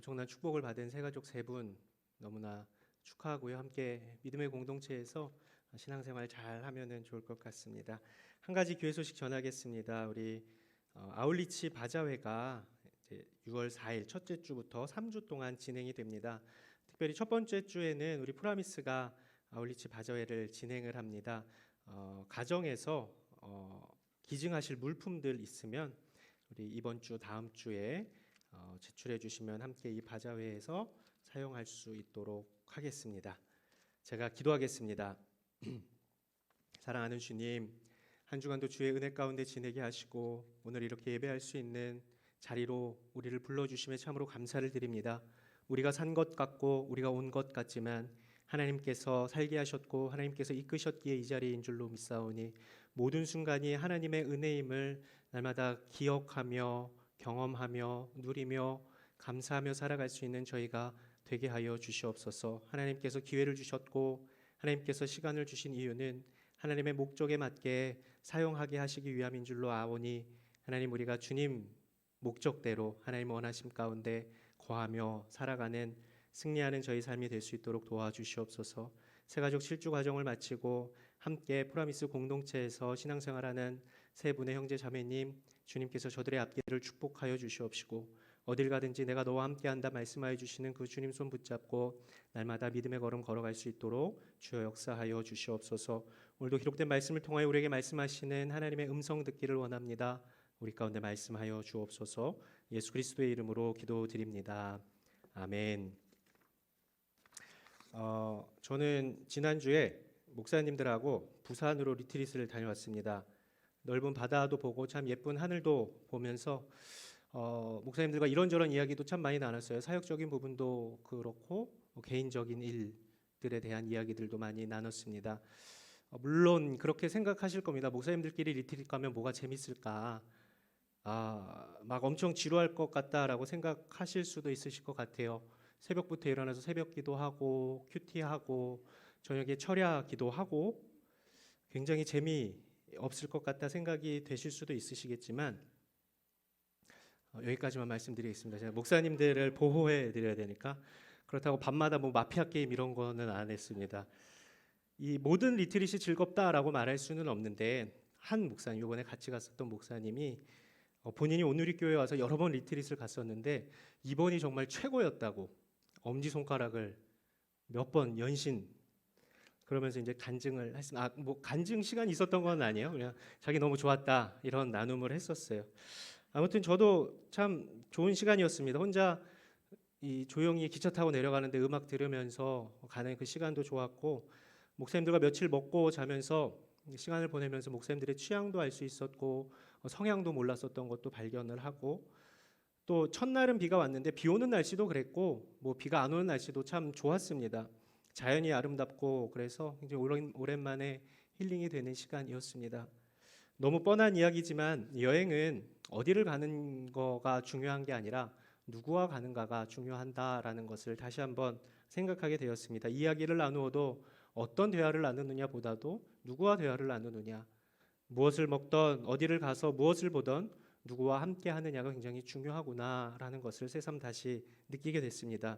엄청난 축복을 받은 새가족 세 분 너무나 축하하고요. 함께 믿음의 공동체에서 신앙생활 잘 하면은 좋을 것 같습니다. 한 가지 교회 소식 전하겠습니다. 우리 아울리치 바자회가 이제 6월 4일 첫째 주부터 3주 동안 진행이 됩니다. 특별히 첫 번째 주에는 우리 프라미스가 아울리치 바자회를 진행을 합니다. 가정에서 기증하실 물품들 있으면 우리 이번 주 다음 주에 제출해 주시면 함께 이 바자회에서 사용할 수 있도록 하겠습니다. 제가 기도하겠습니다. 사랑하는 주님, 한 주간도 주의 은혜 가운데 지내게 하시고 오늘 이렇게 예배할 수 있는 자리로 우리를 불러주심에 참으로 감사를 드립니다. 우리가 산 것 같고 우리가 온 것 같지만 하나님께서 살게 하셨고 하나님께서 이끄셨기에 이 자리인 줄로 믿사오니 모든 순간이 하나님의 은혜임을 날마다 기억하며 경험하며 누리며 감사하며 살아갈 수 있는 저희가 되게 하여 주시옵소서. 하나님께서 기회를 주셨고 하나님께서 시간을 주신 이유는 하나님의 목적에 맞게 사용하게 하시기 위함인 줄로 아오니 하나님, 우리가 주님 목적대로 하나님 원하심 가운데 거하며 살아가는 승리하는 저희 삶이 될 수 있도록 도와주시옵소서. 새가족 실주 과정을 마치고 함께 프라미스 공동체에서 신앙생활하는 세 분의 형제 자매님, 주님께서 저들의 앞길을 축복하여 주시옵시고 어딜 가든지 내가 너와 함께한다 말씀하여 주시는 그 주님 손 붙잡고 날마다 믿음의 걸음 걸어갈 수 있도록 주여 역사하여 주시옵소서. 오늘도 기록된 말씀을 통하여 우리에게 말씀하시는 하나님의 음성 듣기를 원합니다. 우리 가운데 말씀하여 주옵소서. 예수 그리스도의 이름으로 기도드립니다. 아멘. 저는 지난주에 목사님들하고 부산으로 리트릿을 다녀왔습니다. 넓은 바다도 보고 참 예쁜 하늘도 보면서 목사님들과 이런저런 이야기도 참 많이 나눴어요. 사역적인 부분도 그렇고 개인적인 일들에 대한 이야기들도 많이 나눴습니다. 물론 그렇게 생각하실 겁니다. 목사님들끼리 리트릿 가면 뭐가 재밌을까? 막 엄청 지루할 것 같다라고 생각하실 수도 있으실 것 같아요. 새벽부터 일어나서 새벽 기도하고 큐티하고 저녁에 철야 기도하고 굉장히 재미없을 것 같다 생각이 되실 수도 있으시겠지만 여기까지만 말씀드리겠습니다. 제가 목사님들을 보호해 드려야 되니까. 그렇다고 밤마다 뭐 마피아 게임 이런 거는 안 했습니다. 이 모든 리트릿이 즐겁다라고 말할 수는 없는데 한 목사님, 이번에 같이 갔었던 목사님이 본인이 온누리교회 와서 여러 번 리트릿을 갔었는데 이번이 정말 최고였다고 엄지손가락을 몇 번 연신 그러면서 이제 간증을 했습니다. 뭐 간증 시간이 있었던 건 아니에요. 그냥 자기 너무 좋았다 이런 나눔을 했었어요. 아무튼 저도 참 좋은 시간이었습니다. 혼자 이 조용히 기차 타고 내려가는데 음악 들으면서 가는 그 시간도 좋았고 목사님들과 며칠 먹고 자면서 시간을 보내면서 목사님들의 취향도 알 수 있었고 성향도 몰랐었던 것도 발견을 하고 또 첫날은 비가 왔는데 비 오는 날씨도 그랬고 뭐 비가 안 오는 날씨도 참 좋았습니다. 자연이 아름답고 그래서 굉장히 오랜만에 힐링이 되는 시간이었습니다. 너무 뻔한 이야기지만 여행은 어디를 가는 거가 중요한 게 아니라 누구와 가는가가 중요하다라는 것을 다시 한번 생각하게 되었습니다. 이야기를 나누어도 어떤 대화를 나누느냐 보다도 누구와 대화를 나누느냐, 무엇을 먹던 어디를 가서 무엇을 보던 누구와 함께 하느냐가 굉장히 중요하구나라는 것을 새삼 다시 느끼게 됐습니다.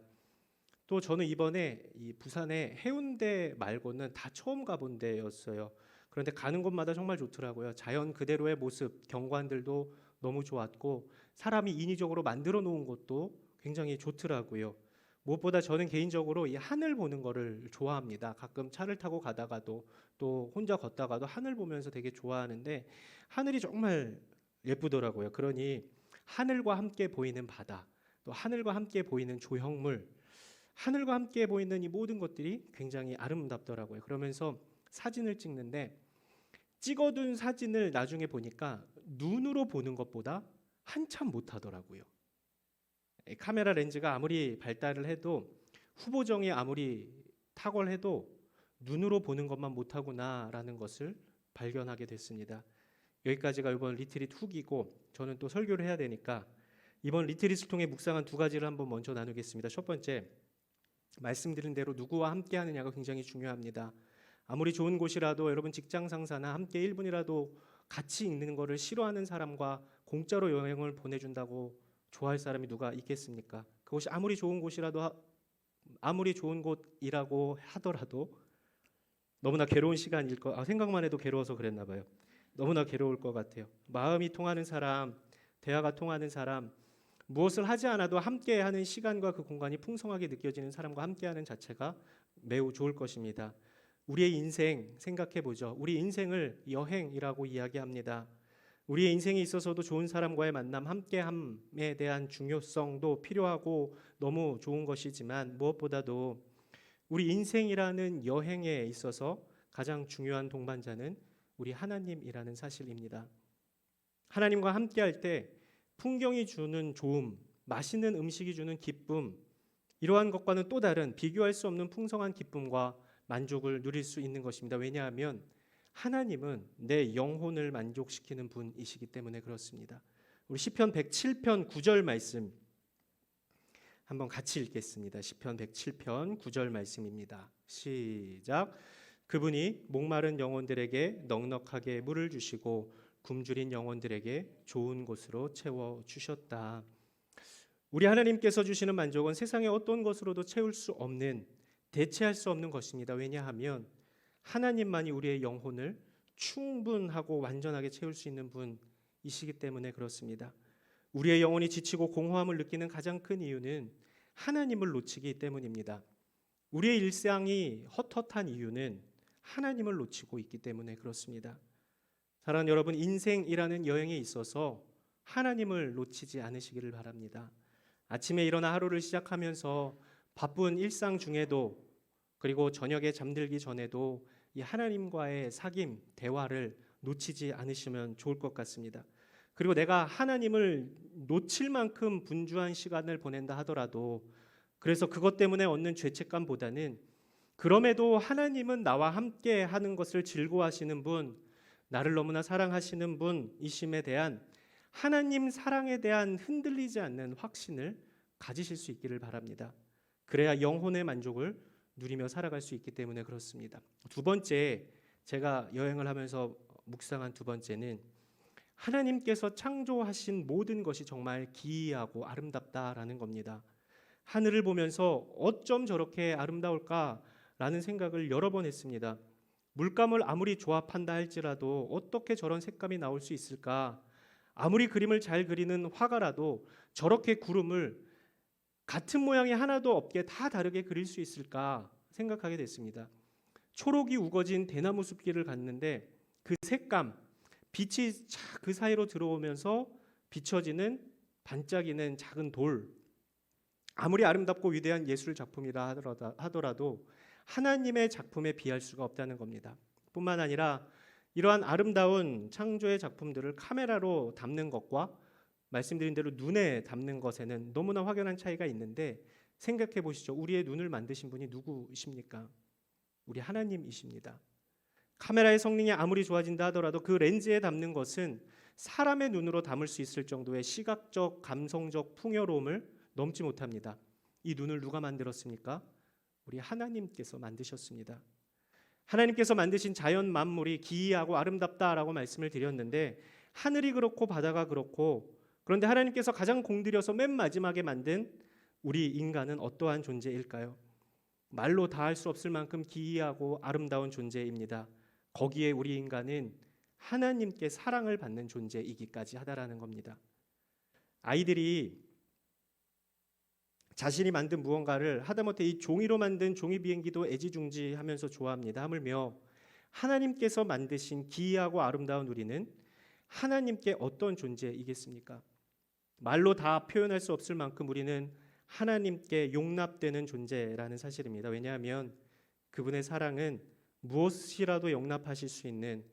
또 저는 이번에 이 부산의 해운대 말고는 다 처음 가본 데였어요. 그런데 가는 곳마다 정말 좋더라고요. 자연 그대로의 모습, 경관들도 너무 좋았고 사람이 인위적으로 만들어 놓은 것도 굉장히 좋더라고요. 무엇보다 저는 개인적으로 이 하늘 보는 거를 좋아합니다. 가끔 차를 타고 가다가도 또 혼자 걷다가도 하늘 보면서 되게 좋아하는데 하늘이 정말 예쁘더라고요. 그러니 하늘과 함께 보이는 바다, 또 하늘과 함께 보이는 조형물, 하늘과 함께 보이는 이 모든 것들이 굉장히 아름답더라고요. 그러면서 사진을 찍는데 찍어둔 사진을 나중에 보니까 눈으로 보는 것보다 한참 못하더라고요. 카메라 렌즈가 아무리 발달을 해도 후보정이 아무리 탁월해도 눈으로 보는 것만 못하구나라는 것을 발견하게 됐습니다. 여기까지가 이번 리트릿 후기고 저는 또 설교를 해야 되니까 이번 리트릿을 통해 묵상한 두 가지를 한번 먼저 나누겠습니다. 첫 번째, 말씀드린 대로 누구와 함께 하느냐가 굉장히 중요합니다. 아무리 좋은 곳이라도 여러분 직장 상사나 함께 1분이라도 같이 있는 것을 싫어하는 사람과 공짜로 여행을 보내준다고 좋아할 사람이 누가 있겠습니까? 그곳이 아무리 좋은 아무리 좋은 곳이라고 하더라도 너무나 괴로운 시간일 생각만 해도 괴로워서 그랬나 봐요. 너무나 괴로울 것 같아요. 마음이 통하는 사람, 대화가 통하는 사람, 무엇을 하지 않아도 함께하는 시간과 그 공간이 풍성하게 느껴지는 사람과 함께하는 자체가 매우 좋을 것입니다. 우리의 인생 생각해 보죠. 우리 인생을 여행이라고 이야기합니다. 우리의 인생에 있어서도 좋은 사람과의 만남, 함께함에 대한 중요성도 필요하고 너무 좋은 것이지만 무엇보다도 우리 인생이라는 여행에 있어서 가장 중요한 동반자는 우리 하나님이라는 사실입니다. 하나님과 함께할 때 풍경이 주는 좋음, 맛있는 음식이 주는 기쁨, 이러한 것과는 또 다른 비교할 수 없는 풍성한 기쁨과 만족을 누릴 수 있는 것입니다. 왜냐하면 하나님은 내 영혼을 만족시키는 분이시기 때문에 그렇습니다. 우리 시편 107편 9절 말씀 한번 같이 읽겠습니다. 시편 107편 9절 말씀입니다. 시작. 그분이 목마른 영혼들에게 넉넉하게 물을 주시고 굶주린 영혼들에게 좋은 곳으로 채워 주셨다. 우리 하나님께서 주시는 만족은 세상의 어떤 것으로도 채울 수 없는, 대체할 수 없는 것입니다. 왜냐하면 하나님만이 우리의 영혼을 충분하고 완전하게 채울 수 있는 분이시기 때문에 그렇습니다. 우리의 영혼이 지치고 공허함을 느끼는 가장 큰 이유는 하나님을 놓치기 때문입니다. 우리의 일상이 헛헛한 이유는 하나님을 놓치고 있기 때문에 그렇습니다. 사랑하는 여러분, 인생이라는 여행에 있어서 하나님을 놓치지 않으시기를 바랍니다. 아침에 일어나 하루를 시작하면서 바쁜 일상 중에도, 그리고 저녁에 잠들기 전에도 이 하나님과의 사귐, 대화를 놓치지 않으시면 좋을 것 같습니다. 그리고 내가 하나님을 놓칠 만큼 분주한 시간을 보낸다 하더라도, 그래서 그것 때문에 얻는 죄책감보다는 그럼에도 하나님은 나와 함께 하는 것을 즐거워하시는 분, 나를 너무나 사랑하시는 분이심에 대한 하나님 사랑에 대한 흔들리지 않는 확신을 가지실 수 있기를 바랍니다. 그래야 영혼의 만족을 누리며 살아갈 수 있기 때문에 그렇습니다. 두 번째, 제가 여행을 하면서 묵상한 두 번째는 하나님께서 창조하신 모든 것이 정말 기이하고 아름답다라는 겁니다. 하늘을 보면서 어쩜 저렇게 아름다울까라는 생각을 여러 번 했습니다. 물감을 아무리 조합한다 할지라도 어떻게 저런 색감이 나올 수 있을까? 아무리 그림을 잘 그리는 화가라도 저렇게 구름을 같은 모양이 하나도 없게 다 다르게 그릴 수 있을까 생각하게 됐습니다. 초록이 우거진 대나무 숲길을 갔는데 그 색감, 빛이 그 사이로 들어오면서 비춰지는 반짝이는 작은 돌, 아무리 아름답고 위대한 예술 작품이라 하더라도 하나님의 작품에 비할 수가 없다는 겁니다. 뿐만 아니라 이러한 아름다운 창조의 작품들을 카메라로 담는 것과 말씀드린 대로 눈에 담는 것에는 너무나 확연한 차이가 있는데, 생각해 보시죠. 우리의 눈을 만드신 분이 누구이십니까? 우리 하나님이십니다. 카메라의 성능이 아무리 좋아진다 하더라도 그 렌즈에 담는 것은 사람의 눈으로 담을 수 있을 정도의 시각적, 감성적 풍요로움을 넘지 못합니다. 이 눈을 누가 만들었습니까? 우리 하나님께서 만드셨습니다. 하나님께서 만드신 자연 만물이 기이하고 아름답다라고 말씀을 드렸는데, 하늘이 그렇고 바다가 그렇고, 그런데 하나님께서 가장 공들여서 맨 마지막에 만든 우리 인간은 어떠한 존재일까요? 말로 다 할 수 없을 만큼 기이하고 아름다운 존재입니다. 거기에 우리 인간은 하나님께 사랑을 받는 존재이기까지 하다라는 겁니다. 아이들이 자신이 만든 무언가를 하다못해 이 종이로 만든 종이 비행기도 애지중지하면서 좋아합니다. 하물며 하나님께서 만드신 기이하고 아름다운 우리는 하나님께 어떤 존재이겠습니까? 말로 다 표현할 수 없을 만큼 우리는 하나님께 용납되는 존재라는 사실입니다. 왜냐하면 그분의 사랑은 무엇이라도 용납하실 수 있는,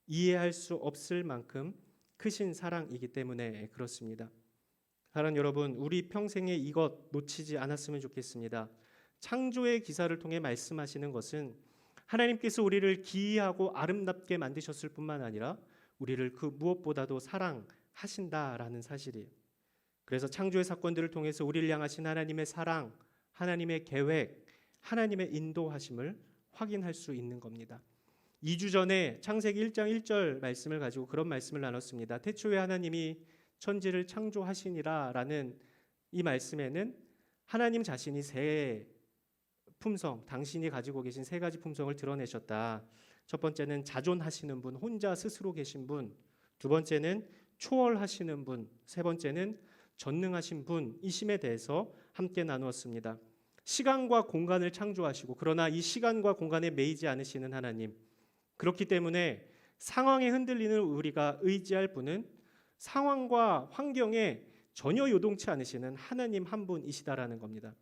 이해할 수 없을 만큼 크신 사랑이기 때문에 그렇습니다. 사랑하는 여러분, 우리 평생에 이것 놓치지 않았으면 좋겠습니다. 창조의 기사를 통해 말씀하시는 것은 하나님께서 우리를 기이하고 아름답게 만드셨을 뿐만 아니라 우리를 그 무엇보다도 사랑하신다라는 사실이에요. 그래서 창조의 사건들을 통해서 우리를 향하신 하나님의 사랑, 하나님의 계획, 하나님의 인도하심을 확인할 수 있는 겁니다. 2주 전에 창세기 1장 1절 말씀을 가지고 그런 말씀을 나눴습니다. 태초에 하나님이 천지를 창조하시니라 라는 이 말씀에는 하나님 자신이 세 품성, 당신이 가지고 계신 세 가지 품성을 드러내셨다. 첫 번째는 자존하시는 분, 혼자 스스로 계신 분. 두 번째는 초월하시는 분. 세 번째는 전능하신 분이심에 대해서 함께 나누었습니다. 시간과 공간을 창조하시고 그러나 이 시간과 공간에 매이지 않으시는 하나님. 그렇기 때문에 상황에 흔들리는 우리가 의지할 분은 상황과 환경에 전혀 요동치 않으시는 하나님 한 분이시다라는 겁니다.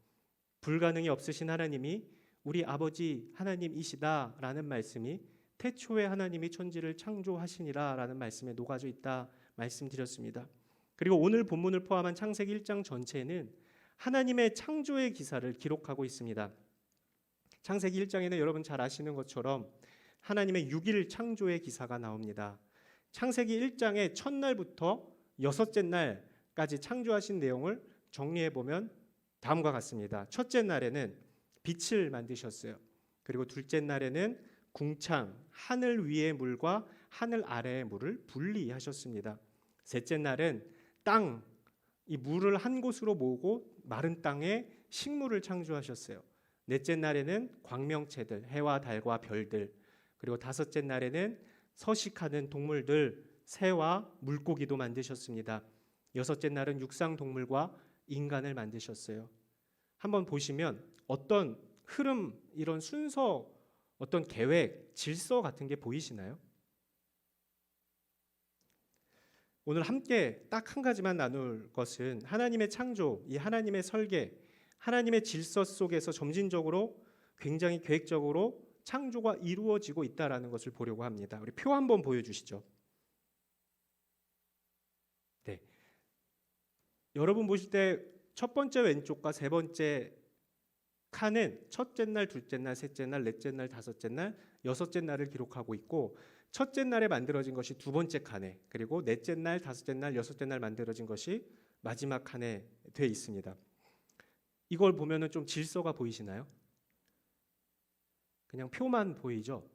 불가능이 없으신 하나님이 우리 아버지 하나님이시다라는 말씀이 태초에 하나님이 천지를 창조하시니라라는 말씀에 녹아져 있다 말씀드렸습니다. 그리고 오늘 본문을 포함한 창세기 1장 전체는 하나님의 창조의 기사를 기록하고 있습니다. 창세기 1장에는 여러분 잘 아시는 것처럼 하나님의 6일 창조의 기사가 나옵니다. 창세기 1장의 첫날부터 여섯째 날까지 창조하신 내용을 정리해 보면 다음과 같습니다. 첫째 날에는 빛을 만드셨어요. 그리고 둘째 날에는 궁창, 하늘 위의 물과 하늘 아래의 물을 분리하셨습니다. 셋째 날은 땅, 이 물을 한 곳으로 모으고 마른 땅에 식물을 창조하셨어요. 넷째 날에는 광명체들, 해와 달과 별들, 그리고 다섯째 날에는 서식하는 동물들, 새와 물고기도 만드셨습니다. 여섯째 날은 육상 동물과 인간을 만드셨어요. 한번 보시면 어떤 흐름, 이런 순서, 어떤 계획, 질서 같은 게 보이시나요? 오늘 함께 딱 한 가지만 나눌 것은 하나님의 창조, 이 하나님의 설계, 하나님의 질서 속에서 점진적으로 굉장히 계획적으로 창조가 이루어지고 있다는 것을 보려고 합니다. 우리 표 한번 보여주시죠. 네, 여러분 보실 때 첫 번째 왼쪽과 세 번째 칸은 첫째 날, 둘째 날, 셋째 날, 넷째 날, 다섯째 날, 여섯째 날을 기록하고 있고 첫째 날에 만들어진 것이 두 번째 칸에, 그리고 넷째 날, 다섯째 날, 여섯째 날 만들어진 것이 마지막 칸에 되어 있습니다. 이걸 보면은 좀 질서가 보이시나요? 그냥 표만 보이죠?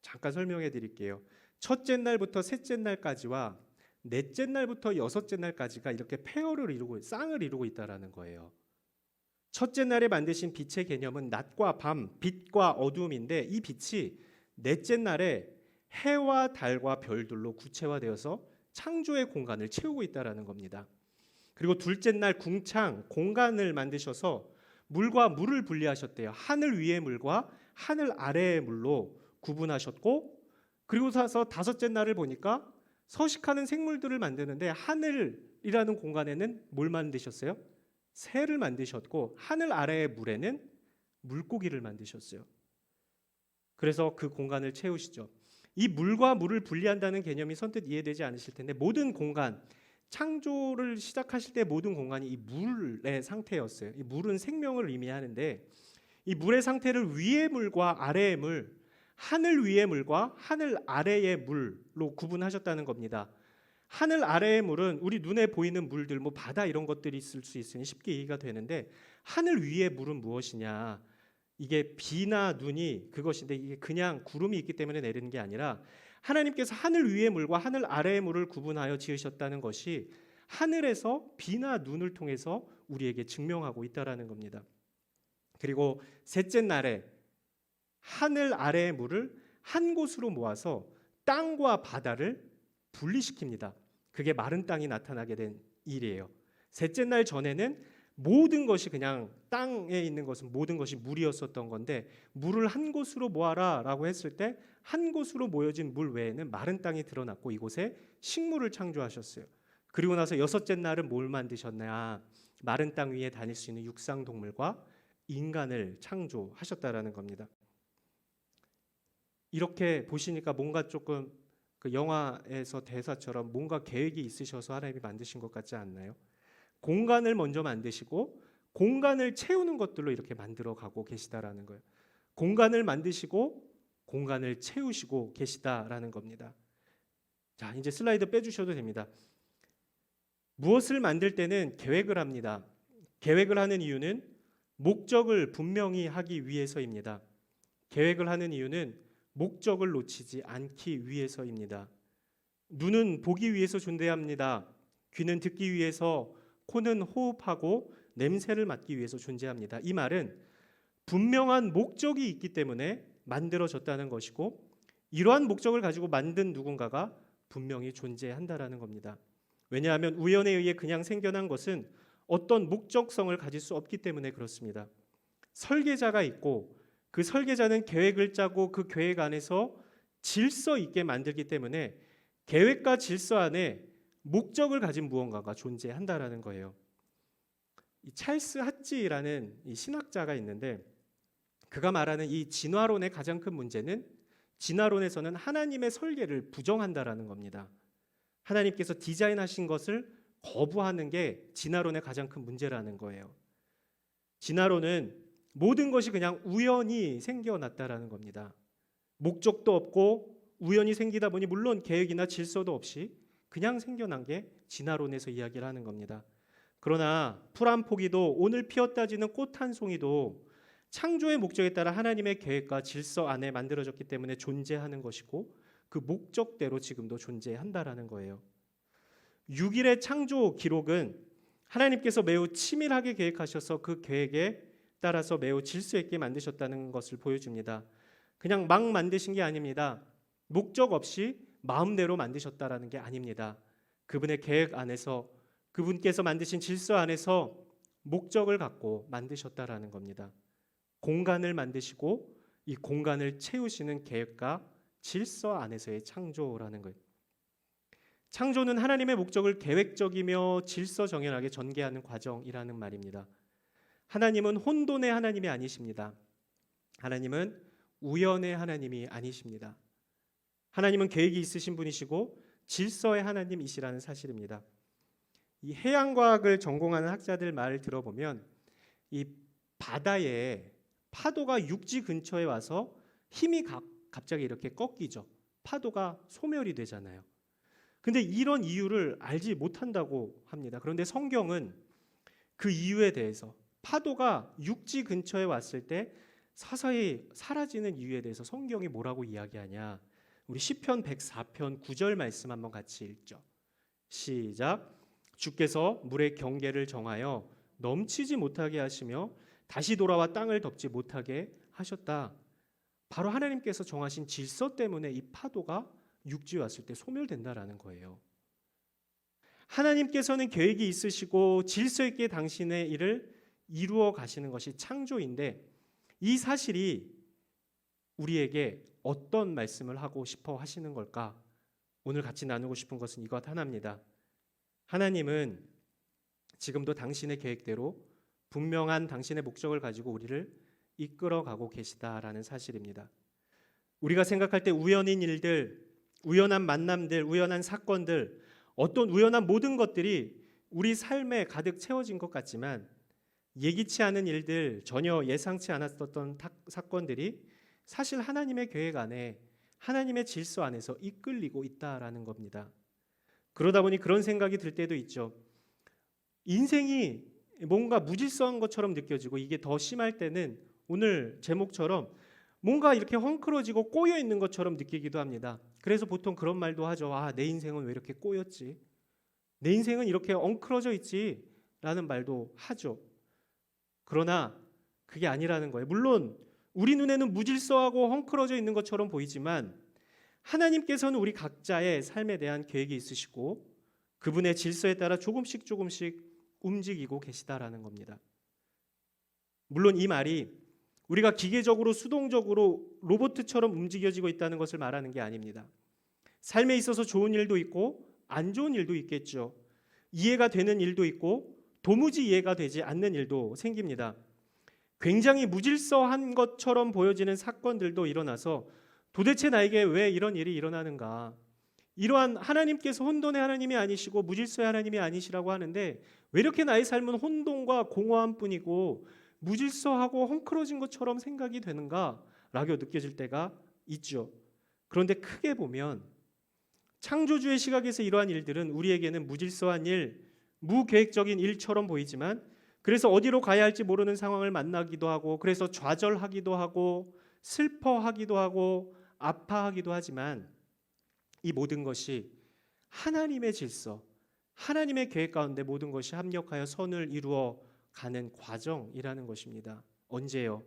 잠깐 설명해 드릴게요. 첫째 날부터 셋째 날까지와 넷째 날부터 여섯째 날까지가 이렇게 페어를 이루고 쌍을 이루고 있다라는 거예요. 첫째 날에 만드신 빛의 개념은 낮과 밤, 빛과 어두움인데 이 빛이 넷째 날에 해와 달과 별들로 구체화되어서 창조의 공간을 채우고 있다라는 겁니다. 그리고 둘째 날 궁창, 공간을 만드셔서 물과 물을 분리하셨대요. 하늘 위의 물과 하늘 아래의 물로 구분하셨고, 그리고 나서 다섯째 날을 보니까 서식하는 생물들을 만드는데 하늘이라는 공간에는 뭘 만드셨어요? 새를 만드셨고 하늘 아래의 물에는 물고기를 만드셨어요. 그래서 그 공간을 채우시죠. 이 물과 물을 분리한다는 개념이 선뜻 이해되지 않으실 텐데 모든 공간, 창조를 시작하실 때 모든 공간이 이 물의 상태였어요. 이 물은 생명을 의미하는데 이 물의 상태를 위의 물과 아래의 물, 하늘 위의 물과 하늘 아래의 물로 구분하셨다는 겁니다. 하늘 아래의 물은 우리 눈에 보이는 물들, 뭐 바다 이런 것들이 있을 수 있으니 쉽게 이해가 되는데 하늘 위의 물은 무엇이냐? 이게 비나 눈이 그것인데 이게 그냥 구름이 있기 때문에 내리는 게 아니라 하나님께서 하늘 위의 물과 하늘 아래의 물을 구분하여 지으셨다는 것이 하늘에서 비나 눈을 통해서 우리에게 증명하고 있다라는 겁니다. 그리고 셋째 날에 하늘 아래의 물을 한 곳으로 모아서 땅과 바다를 분리시킵니다. 그게 마른 땅이 나타나게 된 일이에요. 셋째 날 전에는 모든 것이 그냥 땅에 있는 것은 모든 것이 물이었었던 건데 물을 한 곳으로 모아라라고 했을 때 한 곳으로 모여진 물 외에는 마른 땅이 드러났고 이곳에 식물을 창조하셨어요. 그리고 나서 여섯째 날은 뭘 만드셨냐? 마른 땅 위에 다닐 수 있는 육상 동물과 인간을 창조하셨다라는 겁니다. 이렇게 보시니까 뭔가 조금 그 영화에서 대사처럼 뭔가 계획이 있으셔서 하나님이 만드신 것 같지 않나요? 공간을 먼저 만드시고 공간을 채우는 것들로 이렇게 만들어 가고 계시다라는 거예요. 공간을 만드시고 공간을 채우시고 계시다라는 겁니다. 자, 이제 슬라이드 빼주셔도 됩니다. 무엇을 만들 때는 계획을 합니다. 계획을 하는 이유는 목적을 분명히 하기 위해서입니다. 계획을 하는 이유는 목적을 놓치지 않기 위해서입니다. 눈은 보기 위해서 존재합니다. 귀는 듣기 위해서, 코는 호흡하고 냄새를 맡기 위해서 존재합니다. 이 말은 분명한 목적이 있기 때문에 만들어졌다는 것이고 이러한 목적을 가지고 만든 누군가가 분명히 존재한다라는 겁니다. 왜냐하면 우연에 의해 그냥 생겨난 것은 어떤 목적성을 가질 수 없기 때문에 그렇습니다. 설계자가 있고 그 설계자는 계획을 짜고 그 계획 안에서 질서 있게 만들기 때문에 계획과 질서 안에 목적을 가진 무언가가 존재한다라는 거예요. 이 찰스 핫지라는 이 신학자가 있는데 그가 말하는 이 진화론의 가장 큰 문제는 진화론에서는 하나님의 설계를 부정한다라는 겁니다. 하나님께서 디자인하신 것을 거부하는 게 진화론의 가장 큰 문제라는 거예요. 진화론은 모든 것이 그냥 우연히 생겨났다라는 겁니다. 목적도 없고 우연히 생기다 보니 물론 계획이나 질서도 없이 그냥 생겨난 게 진화론에서 이야기를 하는 겁니다. 그러나 풀 한 포기도 오늘 피었다 지는 꽃 한 송이도 창조의 목적에 따라 하나님의 계획과 질서 안에 만들어졌기 때문에 존재하는 것이고 그 목적대로 지금도 존재한다라는 거예요. 6일의 창조 기록은 하나님께서 매우 치밀하게 계획하셔서 그 계획에 따라서 매우 질서 있게 만드셨다는 것을 보여줍니다. 그냥 막 만드신 게 아닙니다. 목적 없이 마음대로 만드셨다라는 게 아닙니다. 그분의 계획 안에서 그분께서 만드신 질서 안에서 목적을 갖고 만드셨다라는 겁니다. 공간을 만드시고 이 공간을 채우시는 계획과 질서 안에서의 창조라는 거예요. 창조는 하나님의 목적을 계획적이며 질서 정연하게 전개하는 과정이라는 말입니다. 하나님은 혼돈의 하나님이 아니십니다. 하나님은 우연의 하나님이 아니십니다. 하나님은 계획이 있으신 분이시고 질서의 하나님이시라는 사실입니다. 이 해양과학을 전공하는 학자들 말을 들어보면 이 바다에 파도가 육지 근처에 와서 힘이 갑자기 이렇게 꺾이죠. 파도가 소멸이 되잖아요. 근데 이런 이유를 알지 못한다고 합니다. 그런데 성경은 그 이유에 대해서 파도가 육지 근처에 왔을 때 서서히 사라지는 이유에 대해서 성경이 뭐라고 이야기하냐. 우리 시편 104편 9절 말씀 한번 같이 읽죠. 시작. 주께서 물의 경계를 정하여 넘치지 못하게 하시며 다시 돌아와 땅을 덮지 못하게 하셨다. 바로 하나님께서 정하신 질서 때문에 이 파도가 육지에 왔을 때 소멸된다라는 거예요. 하나님께서는 계획이 있으시고 질서 있게 당신의 일을 이루어 가시는 것이 창조인데 이 사실이 우리에게 어떤 말씀을 하고 싶어 하시는 걸까? 오늘 같이 나누고 싶은 것은 이것 하나입니다. 하나님은 지금도 당신의 계획대로 분명한 당신의 목적을 가지고 우리를 이끌어가고 계시다라는 사실입니다. 우리가 생각할 때 우연인 일들, 우연한 만남들, 우연한 사건들, 어떤 우연한 모든 것들이 우리 삶에 가득 채워진 것 같지만 예기치 않은 일들, 전혀 예상치 않았던 사건들이 사실 하나님의 계획 안에 하나님의 질서 안에서 이끌리고 있다라는 겁니다. 그러다 보니 그런 생각이 들 때도 있죠. 인생이 뭔가 무질서한 것처럼 느껴지고 이게 더 심할 때는 오늘 제목처럼 뭔가 이렇게 헝클어지고 꼬여 있는 것처럼 느끼기도 합니다. 그래서 보통 그런 말도 하죠. 아, 내 인생은 왜 이렇게 꼬였지? 내 인생은 이렇게 엉클어져 있지? 라는 말도 하죠. 그러나 그게 아니라는 거예요. 물론 우리 눈에는 무질서하고 헝클어져 있는 것처럼 보이지만 하나님께서는 우리 각자의 삶에 대한 계획이 있으시고 그분의 질서에 따라 조금씩 움직이고 계시다라는 겁니다. 물론 이 말이 우리가 기계적으로 수동적으로 로봇처럼 움직여지고 있다는 것을 말하는 게 아닙니다. 삶에 있어서 좋은 일도 있고 안 좋은 일도 있겠죠. 이해가 되는 일도 있고 도무지 이해가 되지 않는 일도 생깁니다. 굉장히 무질서한 것처럼 보여지는 사건들도 일어나서 도대체 나에게 왜 이런 일이 일어나는가? 이러한 하나님께서 혼돈의 하나님이 아니시고 무질서의 하나님이 아니시라고 하는데 왜 이렇게 나의 삶은 혼돈과 공허함 뿐이고 무질서하고 헝클어진 것처럼 생각이 되는가라고 느껴질 때가 있죠. 그런데 크게 보면 창조주의 시각에서 이러한 일들은 우리에게는 무질서한 일, 무계획적인 일처럼 보이지만 그래서 어디로 가야 할지 모르는 상황을 만나기도 하고 그래서 좌절하기도 하고 슬퍼하기도 하고 아파하기도 하지만 이 모든 것이 하나님의 질서, 하나님의 계획 가운데 모든 것이 합력하여 선을 이루어 가는 과정이라는 것입니다. 언제요?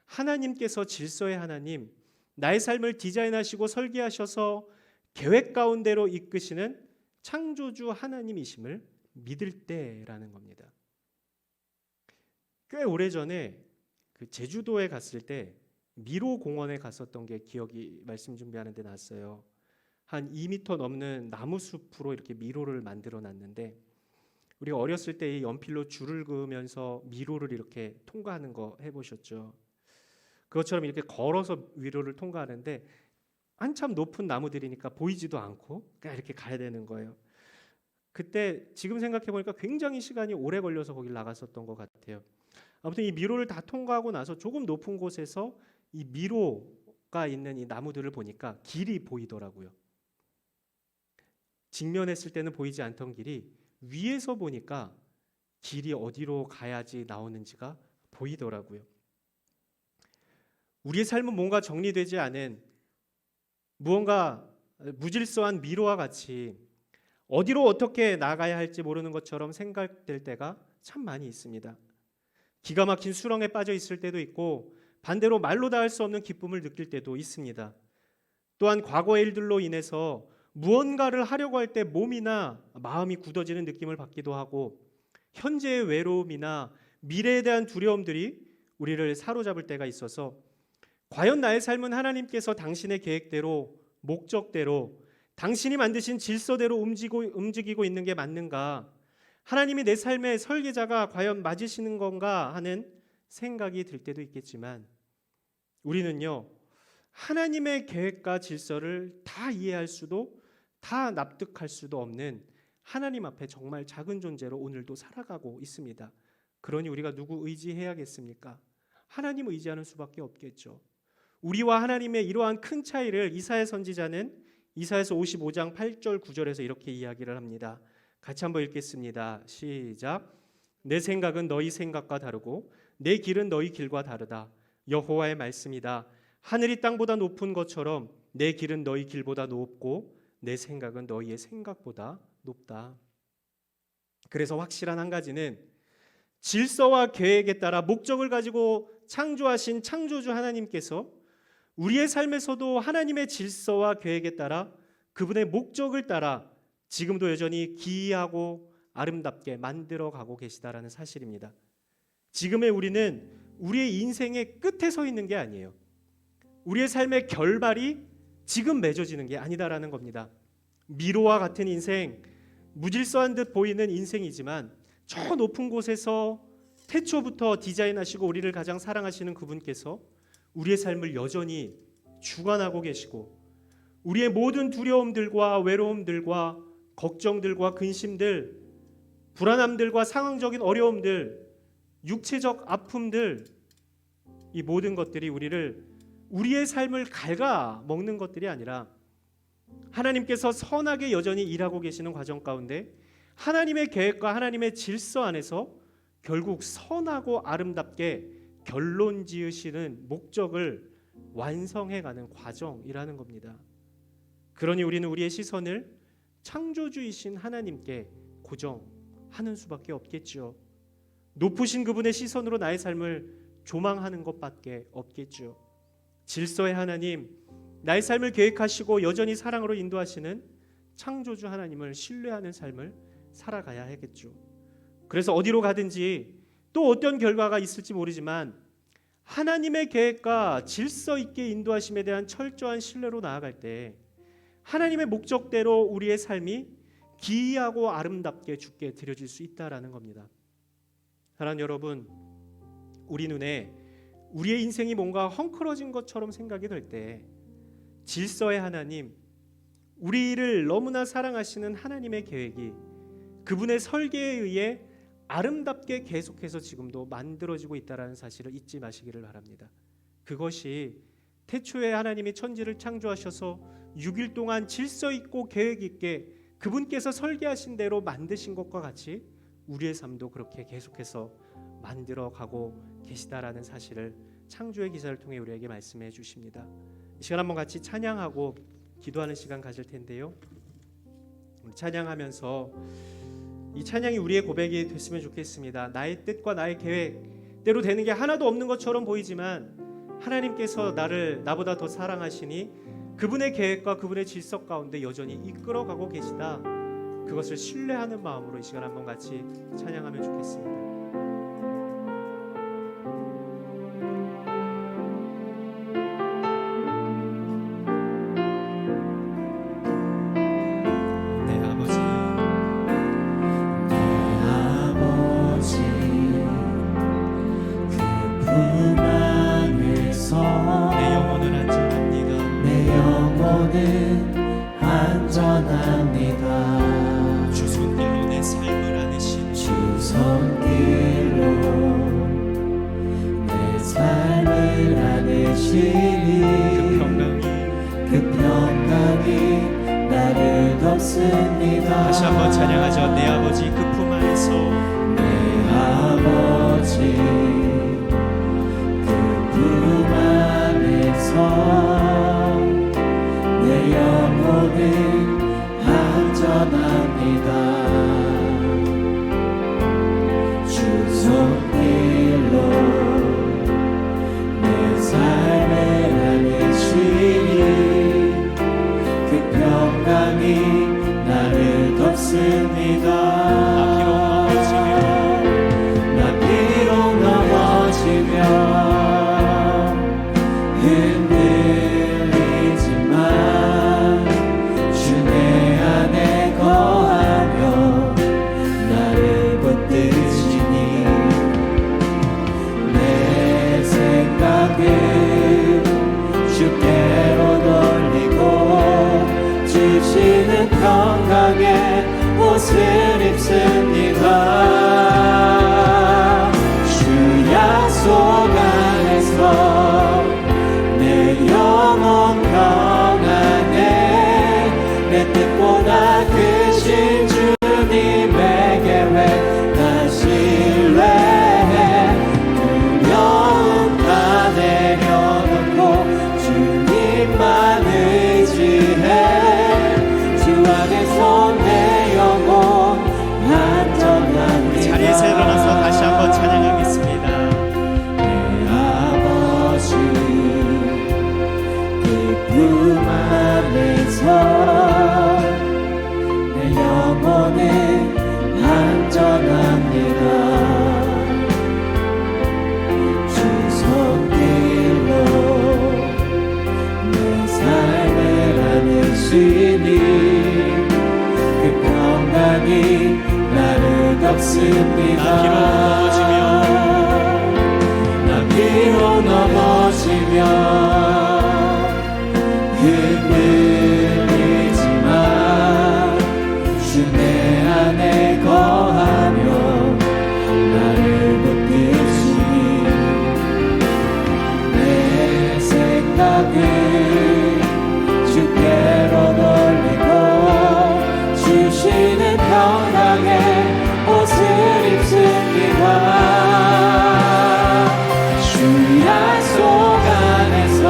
하나님께서 질서의 하나님, 나의 삶을 디자인하시고 설계하셔서 계획 가운데로 이끄시는 창조주 하나님이심을 믿을 때라는 겁니다. 꽤 오래전에 그 제주도에 갔을 때 미로 공원에 갔었던 게 기억이 말씀 준비하는 데 났어요. 한 2m 넘는 나무 숲으로 이렇게 미로를 만들어 놨는데 우리가 어렸을 때 이 연필로 줄을 그으면서 미로를 이렇게 통과하는 거 해보셨죠? 그것처럼 이렇게 걸어서 위로를 통과하는데 한참 높은 나무들이니까 보이지도 않고 그냥 이렇게 가야 되는 거예요. 그때 지금 생각해 보니까 굉장히 시간이 오래 걸려서 거길 나갔었던 것 같아요. 아무튼 이 미로를 다 통과하고 나서 조금 높은 곳에서 이 미로가 있는 이 나무들을 보니까 길이 보이더라고요. 직면했을 때는 보이지 않던 길이 위에서 보니까 길이 어디로 가야지 나오는지가 보이더라고요. 우리의 삶은 뭔가 정리되지 않은 무언가 무질서한 미로와 같이 어디로 어떻게 나가야 할지 모르는 것처럼 생각될 때가 참 많이 있습니다. 기가 막힌 수렁에 빠져 있을 때도 있고 반대로 말로 다 할 수 없는 기쁨을 느낄 때도 있습니다. 또한 과거의 일들로 인해서 무언가를 하려고 할 때 몸이나 마음이 굳어지는 느낌을 받기도 하고 현재의 외로움이나 미래에 대한 두려움들이 우리를 사로잡을 때가 있어서 과연 나의 삶은 하나님께서 당신의 계획대로 목적대로 당신이 만드신 질서대로 움직이고 있는 게 맞는가? 하나님이 내 삶의 설계자가 과연 맞으시는 건가 하는 생각이 들 때도 있겠지만 우리는요 하나님의 계획과 질서를 다 이해할 수도 다 납득할 수도 없는 하나님 앞에 정말 작은 존재로 오늘도 살아가고 있습니다. 그러니 우리가 누구 의지해야겠습니까? 하나님 의지하는 수밖에 없겠죠. 우리와 하나님의 이러한 큰 차이를 이사야 선지자는 이사야서 55장 8절 9절에서 이렇게 이야기를 합니다. 같이 한번 읽겠습니다. 시작. 내 생각은 너희 생각과 다르고 내 길은 너희 길과 다르다. 여호와의 말씀이다. 하늘이 땅보다 높은 것처럼 내 길은 너희 길보다 높고 내 생각은 너희의 생각보다 높다. 그래서 확실한 한 가지는 질서와 계획에 따라 목적을 가지고 창조하신 창조주 하나님께서 우리의 삶에서도 하나님의 질서와 계획에 따라 그분의 목적을 따라 지금도 여전히 기이하고 아름답게 만들어가고 계시다라는 사실입니다. 지금의 우리는 우리의 인생의 끝에 서 있는 게 아니에요. 우리의 삶의 결말이 지금 맺어지는 게 아니다라는 겁니다. 미로와 같은 인생, 무질서한 듯 보이는 인생이지만 저 높은 곳에서 태초부터 디자인하시고 우리를 가장 사랑하시는 그분께서 우리의 삶을 여전히 주관하고 계시고 우리의 모든 두려움들과 외로움들과 걱정들과 근심들, 불안함들과 상황적인 어려움들, 육체적 아픔들, 이 모든 것들이 우리의 삶을 갉아먹는 것들이 아니라 하나님께서 선하게 여전히 일하고 계시는 과정 가운데 하나님의 계획과 하나님의 질서 안에서 결국 선하고 아름답게 결론 지으시는 목적을 완성해가는 과정이라는 겁니다. 그러니 우리는 우리의 시선을 창조주이신 하나님께 고정하는 수밖에 없겠죠. 높으신 그분의 시선으로 나의 삶을 조망하는 것밖에 없겠죠. 질서의 하나님, 나의 삶을 계획하시고 여전히 사랑으로 인도하시는 창조주 하나님을 신뢰하는 삶을 살아가야 하겠죠. 그래서 어디로 가든지 또 어떤 결과가 있을지 모르지만 하나님의 계획과 질서 있게 인도하심에 대한 철저한 신뢰로 나아갈 때 하나님의 목적대로 우리의 삶이 기이하고 아름답게 주께 드려질 수 있다라는 겁니다. 사랑하는 여러분, 우리 눈에 우리의 인생이 뭔가 헝클어진 것처럼 생각이 될 때 질서의 하나님, 우리를 너무나 사랑하시는 하나님의 계획이 그분의 설계에 의해 아름답게 계속해서 지금도 만들어지고 있다는 사실을 잊지 마시기를 바랍니다. 그것이 태초에 하나님이 천지를 창조하셔서 6일 동안 질서 있고 계획 있게 그분께서 설계하신 대로 만드신 것과 같이 우리의 삶도 그렇게 계속해서 만들어가고 계시다라는 사실을 창조의 기사를 통해 우리에게 말씀해 주십니다. 이 시간 한번 같이 찬양하고 기도하는 시간 가질 텐데요. 찬양하면서 이 찬양이 우리의 고백이 됐으면 좋겠습니다. 나의 뜻과 나의 계획대로 되는 게 하나도 없는 것처럼 보이지만 하나님께서 나를 나보다 더 사랑하시니 그분의 계획과 그분의 질서 가운데 여전히 이끌어가고 계시다. 그것을 신뢰하는 마음으로 이 시간 한번 같이 찬양하면 좋겠습니다. 안전합니다. 주 손길로 내 삶을 안으시니 주 손길로 내 삶을 안으시니 그 평강이 나를 덮습니다. 다시 한번 찬양하죠. 내 아버지 그 품 안에서 내 아버지 그 품 안에서 내 영혼은 안전합니다. 주 손길로 내 삶을 안으시니 그 평강이 나를 덮습니다. 나 비록 넘어지면 흔들리지만 주 내 안에 거하며 나를 붙드시니 내 생각을 주께로 돌리고 주시는 평강의 옷을 입습니다. 주 약속 안에서 내 영혼 평안해. 내 뜻보다 크신 주님의 계획 난 신뢰해. 두려움 다 내려놓고 주님만 의지해. 주 안에서 내 영혼 안전합니다. 자리에서 일어나서 다시 한번 찬양하겠습니다. 내 아버지 그 품 안에서 내 영혼은 안전합니다. 주 손길로 내 삶을 안으시니 그 평강이 나를 덮습니다. 나 비록 넘어지면 흔들리지만 주 내 안에 거하며 나를 붙드시니 내 생각을 주께로 돌리고 주시는 평강의 옷을 입습니다. 주 약속 안에서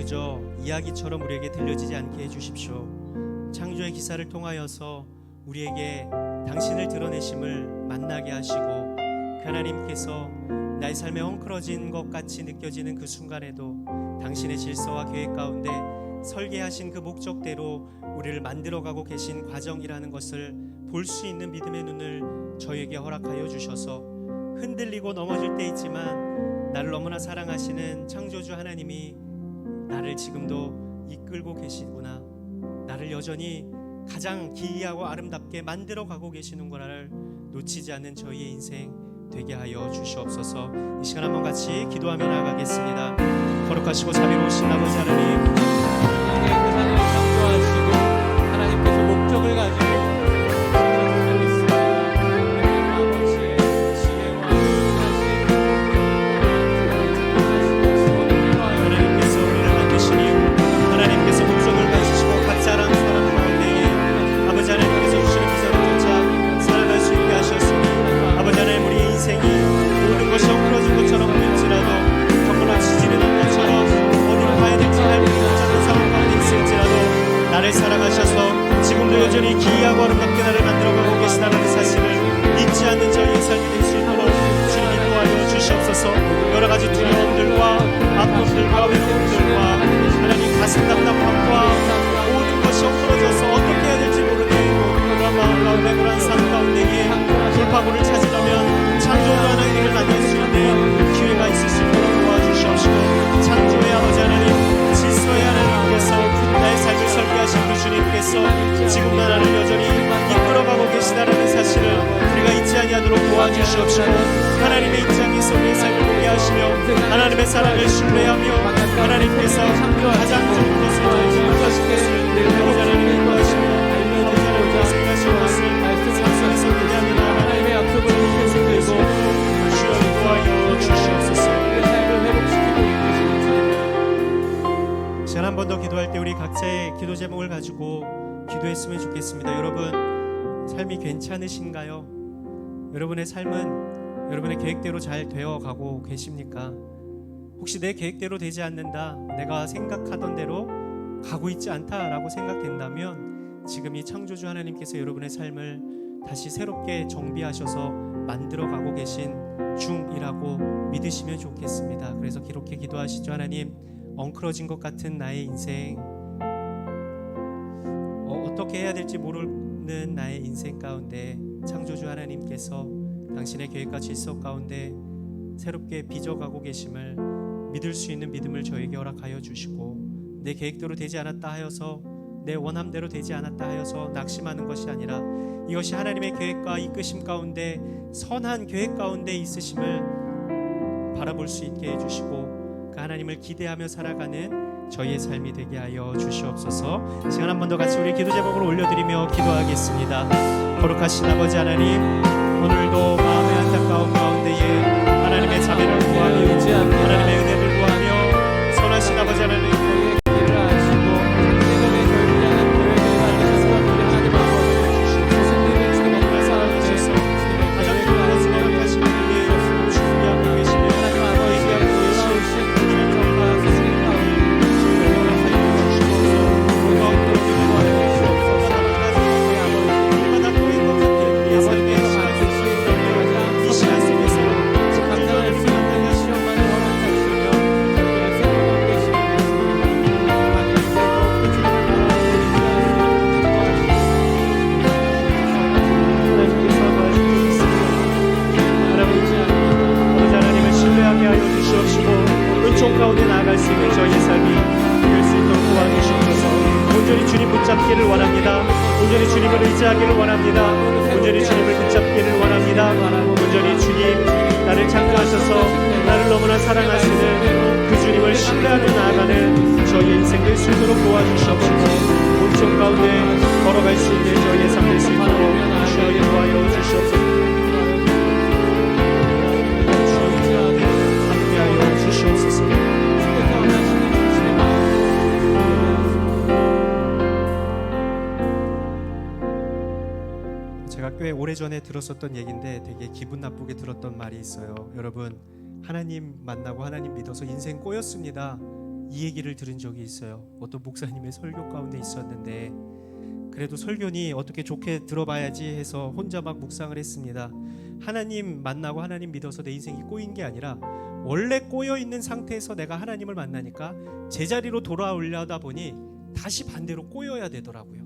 그저 이야기처럼 우리에게 들려지지 않게 해주십시오. 창조의 기사를 통하여서 우리에게 당신을 드러내심을 만나게 하시고, 그 하나님께서 나의 삶에 헝클어진 것 같이 느껴지는 그 순간에도 당신의 질서와 계획 가운데 설계하신 그 목적대로 우리를 만들어가고 계신 과정이라는 것을 볼 수 있는 믿음의 눈을 저에게 허락하여 주셔서, 흔들리고 넘어질 때 있지만 나를 너무나 사랑하시는 창조주 하나님이 나를 지금도 이끌고 계시구나, 나를 여전히 가장 기이하고 아름답게 만들어가고 계시는구나를 놓치지 않는 저희의 인생 되게 하여 주시옵소서. 이 시간 한번 같이 기도하며 나아가겠습니다. 거룩하시고 자비로우신 아버지 하나님, 그 세상을 창조하시고 하나님께서 목적을 가지고 살겠습니다. 하나님 아버지의 지혜와 하나님께서 우리를 만드신 이후 하나님께서 목적을 가지시고 각 사람 가운데에 아버지 하나님께서 주시는 기사를 쫓아 살아갈 수 있게 하셨으니, 아버지 하나님 우리의 인생이 모든 것이 엉클어진 것처럼 보일지라도, 정말 지지는 않는 것처럼 어디로 가야 될지 알지 못하는 상황 가운데 있을지라도 나를 사랑하셔서 지금도 여전히 기이하고 아름답게 나를 만들어가고 계시다는 사실을 잊지 않는 저희의 삶이 될 수 있도록 주님 인도하여 주시옵소서. 여러가지 두려움들과 아픔들과 외로움들과 하나님 가슴 답답함과 모든 것이 엉클어져서 어떻게 해야 될지 모르는 그런 마음 가운데, 그런 삶 가운데에 돌파구를 찾으려면 창조주 하나님을 만날 수 있는 기회가 있을 수 있도록 도와주시옵시고, 창조의 아버지 하나님, 질서의 하나님께서 나의 삶을 설계하신 그 주님께서 지금도 나를 여전히 이끌어가고 계시다는 사실을 우리가 잊지 아니하도록 도와주시옵시고, 하나님의 입장에서 우리의 삶을 보게 하시며 하나님의 사랑을 신뢰하며 하나님께서 가장 좋은 것을 하신 것을 아버지 하나님 인도하시며 아버지 하나님께서 생각하신 것을 상상해서 기대하며 하나님의 약속을 지키고 주여 인도하여 주시옵소서. 삶을 회복시키고 계시는 시간 한 번 더 기도할 때 우리 각자의 기도 제목을 가지고 기도했으면 좋겠습니다. 여러분 삶이 괜찮으신가요? 여러분의 삶은 여러분의 계획대로 잘 되어가고 계십니까? 혹시 내 계획대로 되지 않는다, 내가 생각하던 대로 가고 있지 않다라고 생각된다면 지금 이 창조주 하나님께서 여러분의 삶을 다시 새롭게 정비하셔서 만들어가고 계신 중이라고 믿으시면 좋겠습니다. 그래서 이렇게 기도하시죠. 하나님, 엉클어진 것 같은 나의 인생, 어떻게 해야 될지 모르는 나의 인생 가운데 창조주 하나님께서 당신의 계획과 질서 가운데 새롭게 빚어가고 계심을 믿을 수 있는 믿음을 저에게 허락하여 주시고, 내 계획대로 되지 않았다 하여서, 내 원함대로 되지 않았다 하여서 낙심하는 것이 아니라 이것이 하나님의 계획과 이끄심 가운데 선한 계획 가운데 있으심을 바라볼 수 있게 해주시고, 그 하나님을 기대하며 살아가는 저희의 삶이 되게 하여 주시옵소서. 시간 한 번 더 같이 우리 기도 제목을 올려드리며 기도하겠습니다. 거룩하신 아버지 하나님, 오늘도 마음의 안타까운 가운데에 하나님의 자비를 구하며 하나님의 은혜를 구하며 선하신 아버지 하나님, 일을 하시고 내년에 저희를 향한 계획을 알리셔서 하나님 아버지 무슨 일을 지금 어떻게 살아가셔서 가장 중요한 생각하시는 일에 준비하고 계시며 하나님 아버지가 놀라우신 정말 스승님 이 시간 속에서 감당할 수 있는 시험만을 허락하시며 저희들의 새로운 계시를 아버지 하나님을 신뢰하게 하여 주시옵시고, 은총 가운데 나아갈 수 있는 저희의 삶이 될 수 있도록 도와주시옵소서. 온전히 주님 붙잡기를 원합니다. 온전히 주님을 의지하기를 원합니다. 온전히 주님을 붙잡기를 원합니다. 온전히 주님, 나를 창조하셔서 나를 너무나 사랑하시는 그 주님을 신뢰하며 나아가는 저희의 인생 될 수 있도록 도와주시옵시고, 온총 가운데 걸어갈 수 있는 저희의 삶 될 수 있도록 주여 인도하여 주시옵소서. 함께하여 주시옵소서. 제가 꽤 오래전에 들었었던 얘기인데 되게 기분 나쁘게 들었던 말이 있어요. 여러분, 하나님 만나고 하나님 믿어서 인생 꼬였습니다. 이 얘기를 들은 적이 있어요. 어떤 목사님의 설교 가운데 있었는데 그래도 설교니 어떻게 좋게 들어봐야지 해서 혼자 막 묵상을 했습니다. 하나님 만나고 하나님 믿어서 내 인생이 꼬인 게 아니라 원래 꼬여 있는 상태에서 내가 하나님을 만나니까 제자리로 돌아오려다 보니 다시 반대로 꼬여야 되더라고요.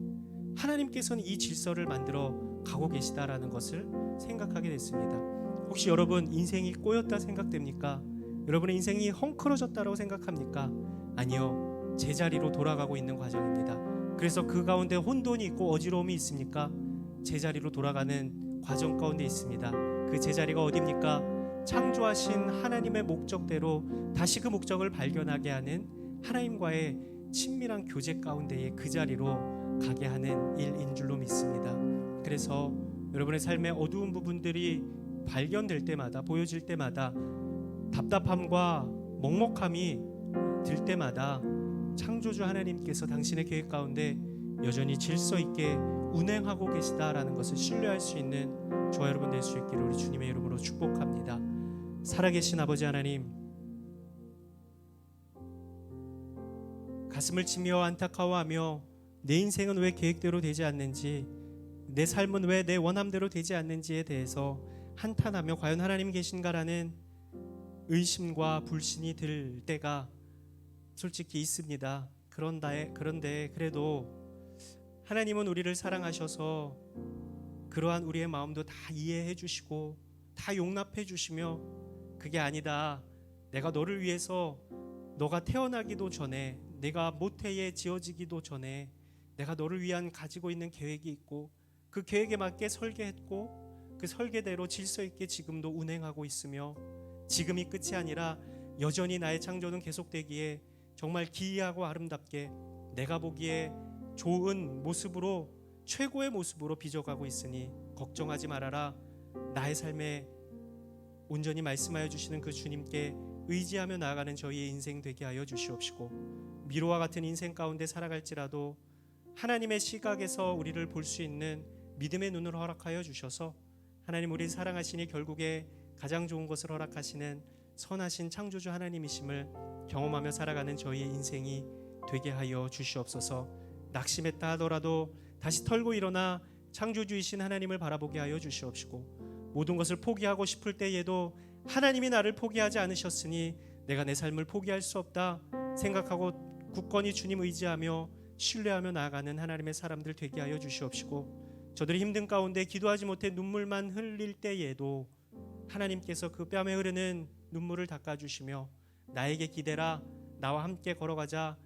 하나님께서는 이 질서를 만들어 가고 계시다라는 것을 생각하게 됐습니다. 혹시 여러분 인생이 꼬였다 생각됩니까? 여러분의 인생이 헝클어졌다고 생각합니까? 아니요, 제자리로 돌아가고 있는 과정입니다. 그래서 그 가운데 혼돈이 있고 어지러움이 있습니까? 제자리로 돌아가는 과정 가운데 있습니다. 그 제자리가 어디입니까? 창조하신 하나님의 목적대로 다시 그 목적을 발견하게 하는 하나님과의 친밀한 교제 가운데에 그 자리로 가게 하는 일인 줄로 믿습니다. 그래서 여러분의 삶의 어두운 부분들이 발견될 때마다, 보여질 때마다, 답답함과 먹먹함이 들 때마다 창조주 하나님께서 당신의 계획 가운데 여전히 질서 있게 운행하고 계시다라는 것을 신뢰할 수 있는 저와 여러분 될 수 있기를 우리 주님의 이름으로 축복합니다. 살아계신 아버지 하나님, 가슴을 치며 안타까워하며 내 인생은 왜 계획대로 되지 않는지, 내 삶은 왜 내 원함대로 되지 않는지에 대해서 한탄하며 과연 하나님 계신가라는 의심과 불신이 들 때가 솔직히 있습니다. 그런데 그래도 하나님은 우리를 사랑하셔서 그러한 우리의 마음도 다 이해해 주시고 다 용납해 주시며, 그게 아니다, 내가 너를 위해서 너가 태어나기도 전에, 내가 모태에 지어지기도 전에 내가 너를 위한 가지고 있는 계획이 있고 그 계획에 맞게 설계했고 그 설계대로 질서 있게 지금도 운행하고 있으며, 지금이 끝이 아니라 여전히 나의 창조는 계속되기에 정말 기이하고 아름답게 내가 보기에 좋은 모습으로, 최고의 모습으로 빚어가고 있으니 걱정하지 말아라. 나의 삶에 온전히 말씀하여 주시는 그 주님께 의지하며 나아가는 저희의 인생 되게 하여 주시옵시고, 미로와 같은 인생 가운데 살아갈지라도 하나님의 시각에서 우리를 볼 수 있는 믿음의 눈을 허락하여 주셔서 하나님, 우리 사랑하시니 결국에 가장 좋은 것을 허락하시는 선하신 창조주 하나님이심을 경험하며 살아가는 저희의 인생이 되게 하여 주시옵소서. 낙심했다 하더라도 다시 털고 일어나 창조주이신 하나님을 바라보게 하여 주시옵시고, 모든 것을 포기하고 싶을 때에도 하나님이 나를 포기하지 않으셨으니 내가 내 삶을 포기할 수 없다 생각하고 굳건히 주님 의지하며 신뢰하며 나아가는 하나님의 사람들 되게 하여 주시옵시고, 저들이 힘든 가운데 기도하지 못해 눈물만 흘릴 때에도 하나님께서 그 뺨에 흐르는 눈물을 닦아주시며 나에게 기대라, 나와 함께 걸어가자,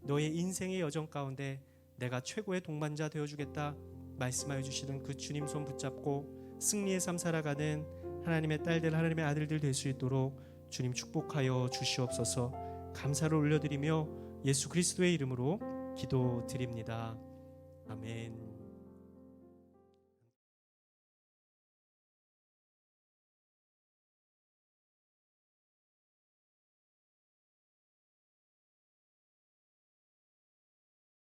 너의 인생의 여정 가운데 내가 최고의 동반자 되어주겠다 말씀하여 주시는 그 주님 손 붙잡고 승리의 삶 살아가는 하나님의 딸들, 하나님의 아들들 될 수 있도록 주님 축복하여 주시옵소서. 감사를 올려드리며 예수 그리스도의 이름으로 기도드립니다. 아멘.